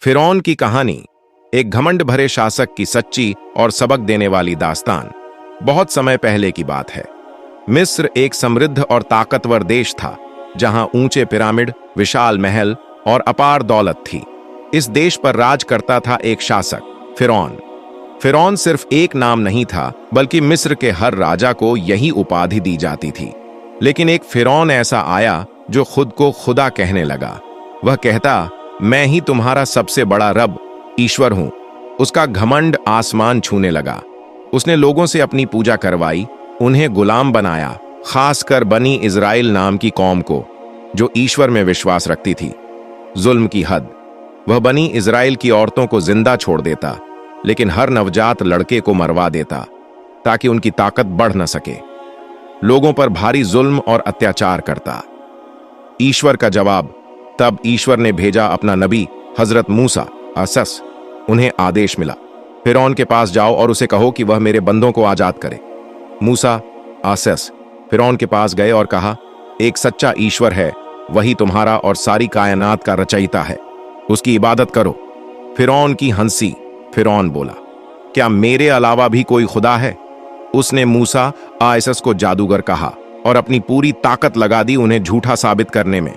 फिरौन की कहानी एक घमंड भरे शासक की सच्ची और सबक देने वाली दास्तान। बहुत समय पहले की बात है। मिस्र एक समृद्ध और ताकतवर देश था, जहां ऊंचे पिरामिड, विशाल महल और अपार दौलत थी। इस देश पर राज करता था एक शासक, फिरौन। फिरौन सिर्फ एक नाम नहीं था, बल्कि मिस्र के हर राजा को यही उपाधि दी जाती थी। लेकिन एक फिरौन ऐसा आया जो खुद को खुदा कहने लगा। वह कहता, मैं ही तुम्हारा सबसे बड़ा रब, ईश्वर हूं। उसका घमंड आसमान छूने लगा। उसने लोगों से अपनी पूजा करवाई, उन्हें गुलाम बनाया, खासकर बनी इज़राइल नाम की कौम को, जो ईश्वर में विश्वास रखती थी। जुल्म की हद। वह बनी इज़राइल की औरतों को जिंदा छोड़ देता, लेकिन हर नवजात लड़के को मरवा देता, ताकि उनकी ताकत बढ़ न सके। लोगों पर भारी जुल्म और अत्याचार करता। ईश्वर का जवाब। तब ईश्वर ने भेजा अपना नबी हजरत मूसा असस। उन्हें आदेश मिला, फिरौन के पास जाओ और उसे कहो कि वह मेरे बंदों को आजाद करे। मूसा असस फिरौन के पास गए और कहा, एक सच्चा ईश्वर है, वही तुम्हारा और सारी कायनात का रचयिता है, उसकी इबादत करो। फिरौन की हंसी। फिरौन बोला, क्या मेरे अलावा भी कोई खुदा है? उसने मूसा आसस को जादूगर कहा और अपनी पूरी ताकत लगा दी उन्हें झूठा साबित करने में।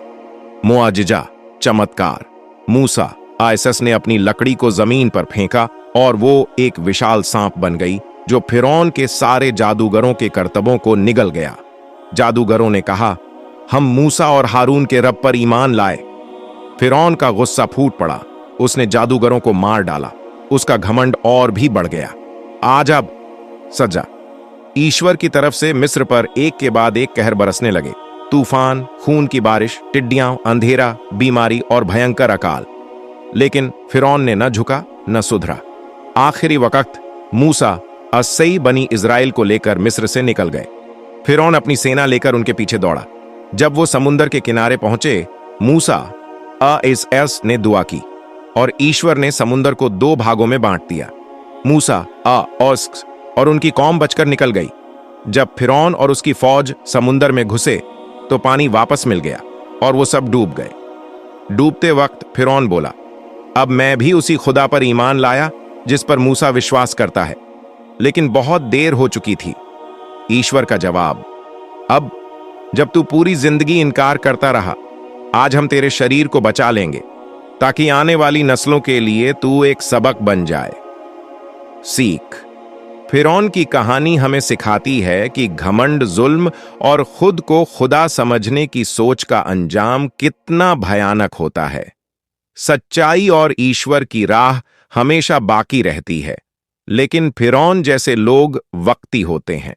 मुआजिजा, चमत्कार। मूसा आसस ने अपनी लकड़ी को जमीन पर फेंका और वो एक विशाल सांप बन गई, जो फिरौन के सारे जादूगरों के करतबों को निगल गया। जादूगरों ने कहा, हम मूसा और हारून के रब पर ईमान लाए। फिरौन का गुस्सा फूट पड़ा। उसने जादूगरों को मार डाला। उसका घमंड और भी बढ़ गया। आज अब सजा। ईश्वर की तरफ से मिस्र पर एक के बाद एक कहर बरसने लगे। तूफान, खून की बारिश, टिड्डियां, अंधेरा, बीमारी और भयंकर अकाल। लेकिन फिरौन ने न झुका न सुधरा। आखिरी वक्त मूसा अस्सई बनी इज़राइल को लेकर मिस्र से निकल गए। फिरौन अपनी सेना लेकर उनके पीछे दौड़ा। जब वो समुंदर के किनारे पहुंचे, मूसा आसस ने दुआ की और ईश्वर ने समुंदर को दो भागों में बांट दिया। मूसा आसस और उनकी कौम बचकर निकल गई। जब फिरौन और उसकी फौज समुंदर में घुसे, तो पानी वापस मिल गया और वो सब डूब गए। डूबते वक्त फिरौन बोला, अब मैं भी उसी खुदा पर ईमान लाया जिस पर मूसा विश्वास करता है। लेकिन बहुत देर हो चुकी थी। ईश्वर का जवाब, अब जब तू पूरी जिंदगी इनकार करता रहा, आज हम तेरे शरीर को बचा लेंगे, ताकि आने वाली नस्लों के लिए तू एक सबक बन जाए। सीख। फिरौन की कहानी हमें सिखाती है कि घमंड, जुल्म और खुद को खुदा समझने की सोच का अंजाम कितना भयानक होता है। सच्चाई और ईश्वर की राह हमेशा बाकी रहती है, लेकिन फिरौन जैसे लोग वक्ती होते हैं।